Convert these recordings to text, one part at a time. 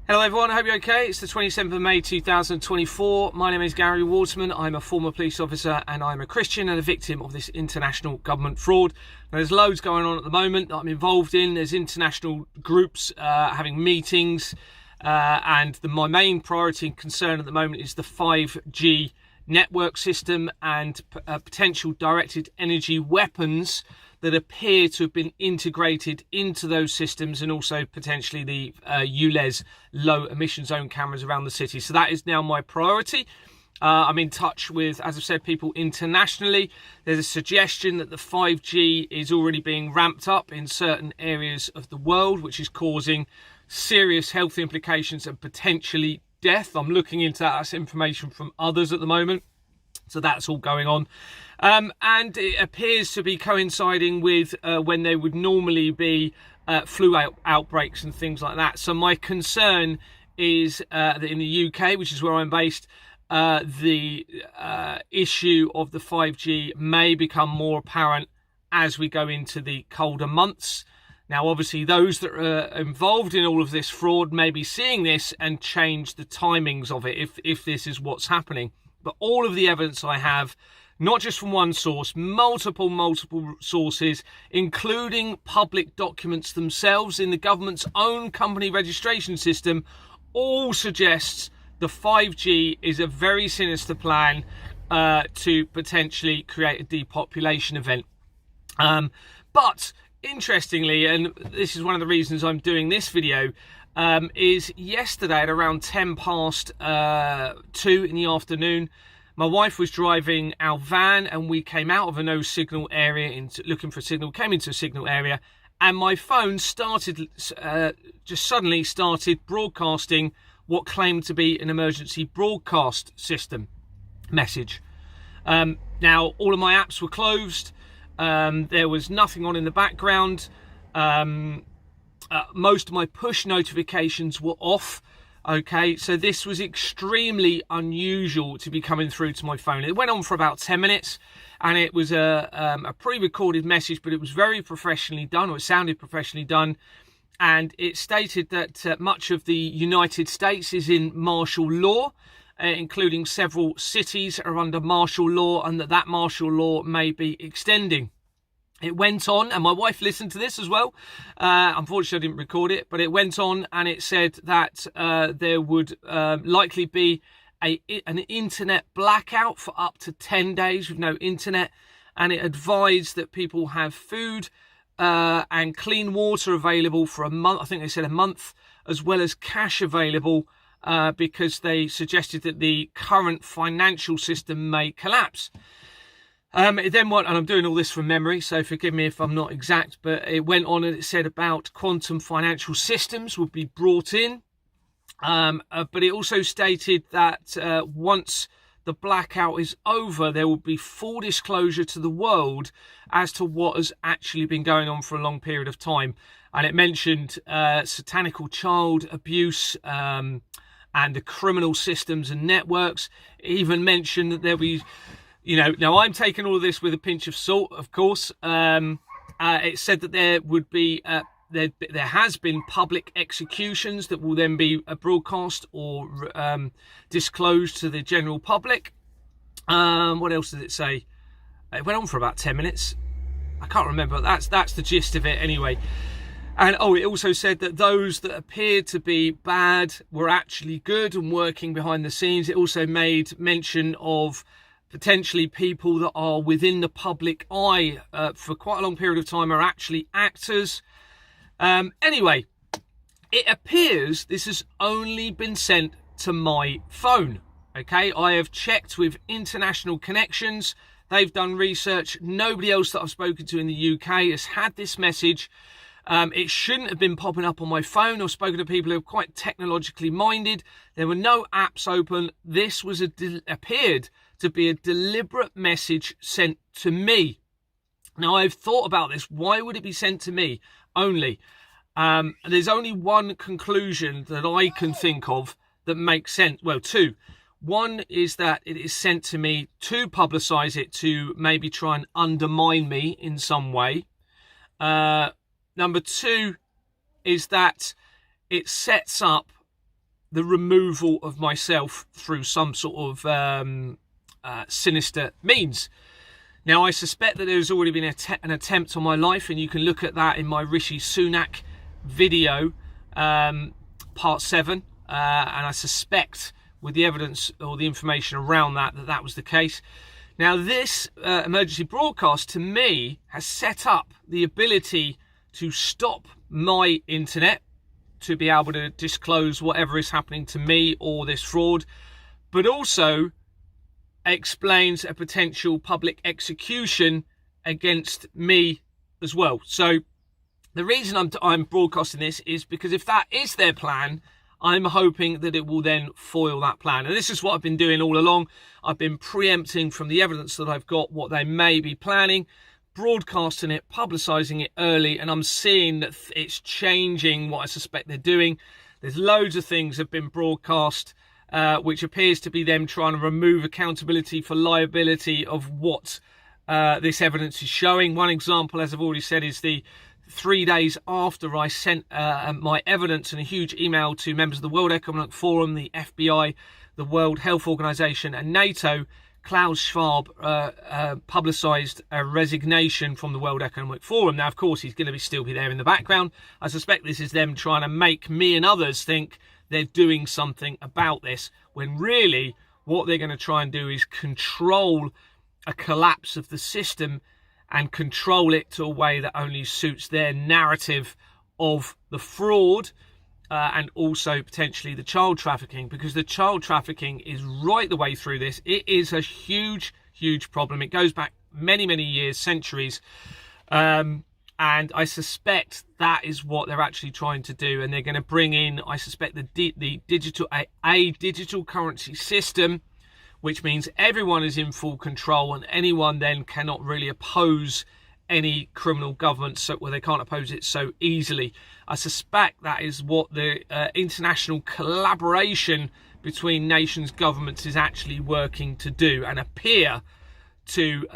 Hello everyone, I hope you're okay. It's the 27th of May 2024. My name is Gary Waterman. I'm a former police officer and I'm a Christian and a victim of this international government fraud. Now, there's loads going on at the moment that I'm involved in. There's international groups having meetings and my main priority and concern at the moment is the 5G network system and potential directed energy weapons that appear to have been integrated into those systems, and also potentially the ULEZ low emission zone cameras around the city. So that is now my priority. I'm in touch with, as I've said, people internationally. There's a suggestion that the 5G is already being ramped up in certain areas of the world, which is causing serious health implications and potentially death. I'm looking into that. That's information from others at the moment. So that's all going on. And it appears to be coinciding with when there would normally be flu outbreaks and things like that. So my concern is that in the UK, which is where I'm based, the issue of the 5G may become more apparent as we go into the colder months. Now, obviously, those that are involved in all of this fraud may be seeing this and change the timings of it if this is what's happening. But all of the evidence I have, not just from one source, multiple sources, including public documents themselves in the government's own company registration system, all suggests the 5G is a very sinister plan to potentially create a depopulation event. But interestingly, and this is one of the reasons I'm doing this video, is yesterday at around 10 past 2 in the afternoon, my wife was driving our van and we came out of a no signal area looking for a signal, came into a signal area, and my phone started just suddenly started broadcasting what claimed to be an emergency broadcast system message. Now, all of my apps were closed. There was nothing on in the background. Most of my push notifications were off. Okay, so this was extremely unusual to be coming through to my phone. It went on for about 10 minutes and it was a pre-recorded message, but it was very professionally done, or it sounded professionally done. And it stated that much of the United States is in martial law, including several cities are under martial law, and that martial law may be extending. It went on, and my wife listened to this as well. Unfortunately, I didn't record it, but it went on and it said that there would likely be an internet blackout for up to 10 days with no internet. And it advised that people have food and clean water available for a month. I think they said a month, as well as cash available because they suggested that the current financial system may collapse. It then went, and I'm doing all this from memory, so forgive me if I'm not exact, but it went on and it said about quantum financial systems would be brought in. But it also stated that once the blackout is over, there will be full disclosure to the world as to what has actually been going on for a long period of time. And it mentioned satanical child abuse and the criminal systems and networks. It even mentioned that there'll be... now I'm taking all of this with a pinch of salt, of course. It said that there would be, there has been public executions that will then be broadcast or disclosed to the general public. What else did it say? It went on for about 10 minutes. I can't remember. That's the gist of it anyway. And it also said that those that appeared to be bad were actually good and working behind the scenes. It also made mention of potentially people that are within the public eye for quite a long period of time are actually actors. Anyway, it appears this has only been sent to my phone. Okay, I have checked with international connections. They've done research. Nobody else that I've spoken to in the UK has had this message. It shouldn't have been popping up on my phone. I've spoken to people who are quite technologically minded. There were no apps open. This was appeared to be a deliberate message sent to me. Now, I've thought about this. Why would it be sent to me only? There's only one conclusion that I can think of that makes sense. Well, two. One is that it is sent to me to publicise it, to maybe try and undermine me in some way. Number two is that it sets up the removal of myself through some sort of sinister means. Now, I suspect that there's already been an attempt on my life, and you can look at that in my Rishi Sunak video, part 7, and I suspect with the evidence or the information around that was the case. Now, this emergency broadcast, to me, has set up the ability to stop my internet, to be able to disclose whatever is happening to me or this fraud, but also explains a potential public execution against me as well. So the reason I'm broadcasting this is because if that is their plan, I'm hoping that it will then foil that plan. And this is what I've been doing all along. I've been preempting from the evidence that I've got what they may be planning, broadcasting it, publicising it early, and I'm seeing that it's changing what I suspect they're doing. There's loads of things that have been broadcast which appears to be them trying to remove accountability for liability of what this evidence is showing. One example, as I've already said, is the 3 days after I sent my evidence and a huge email to members of the World Economic Forum, the FBI, the World Health Organization and NATO, Klaus Schwab publicised a resignation from the World Economic Forum. Now, of course, he's going to still be there in the background. I suspect this is them trying to make me and others think they're doing something about this, when really what they're going to try and do is control a collapse of the system and control it to a way that only suits their narrative of the fraud and also potentially the child trafficking, because the child trafficking is right the way through this. It is a huge, huge problem. It goes back many, many years, centuries. And I suspect that is what they're actually trying to do. And they're going to bring in, I suspect, the digital currency system, which means everyone is in full control and anyone then cannot really oppose any criminal government, so they can't oppose it so easily. I suspect that is what the international collaboration between nations' governments is actually working to do, and appear to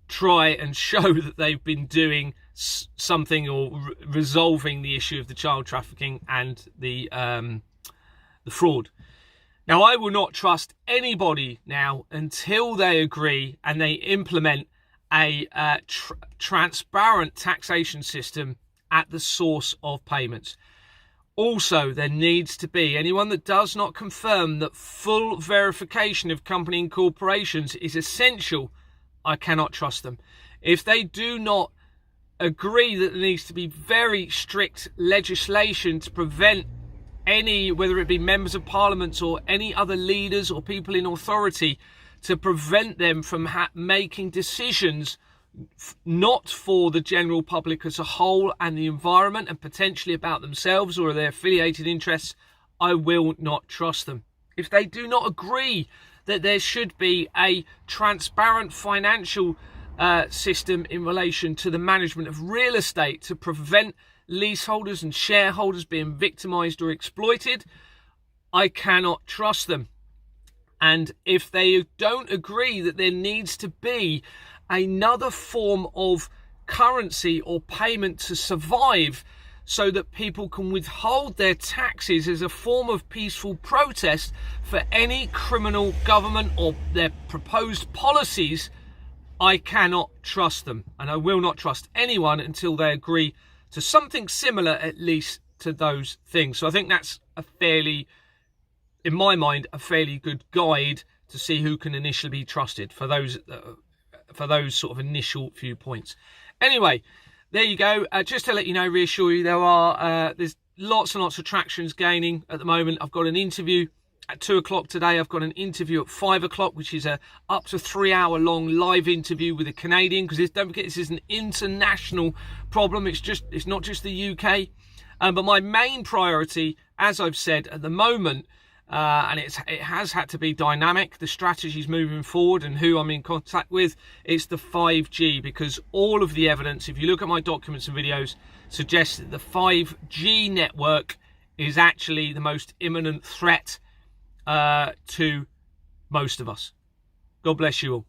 try and show that they've been doing something or resolving the issue of the child trafficking and the fraud. Now, I will not trust anybody now until they agree and they implement a transparent taxation system at the source of payments. Also, there needs to be anyone that does not confirm that full verification of company and corporations is essential. I cannot trust them. If they do not agree that there needs to be very strict legislation to prevent any, whether it be members of parliament or any other leaders or people in authority, to prevent them from making decisions not for the general public as a whole and the environment and potentially about themselves or their affiliated interests, I will not trust them. If they do not agree that there should be a transparent financial system in relation to the management of real estate to prevent leaseholders and shareholders being victimised or exploited, I cannot trust them. And if they don't agree that there needs to be another form of currency or payment to survive so that people can withhold their taxes as a form of peaceful protest for any criminal government or their proposed policies, I cannot trust them. And I will not trust anyone until they agree to something similar, at least to those things. So I think that's in my mind, a fairly good guide to see who can initially be trusted for those sort of initial few points. Anyway, there you go. Just to let you know, reassure you, there's lots and lots of tractions gaining at the moment. I've got an interview at 2 o'clock today. I've got an interview at 5 o'clock, which is a up to 3 hour long live interview with a Canadian, because don't forget, this is an international problem. It's not just the UK. But my main priority, as I've said at the moment, and it has had to be dynamic, the strategies moving forward and who I'm in contact with, it's the 5G, because all of the evidence, if you look at my documents and videos, suggests that the 5G network is actually the most imminent threat to most of us. God bless you all.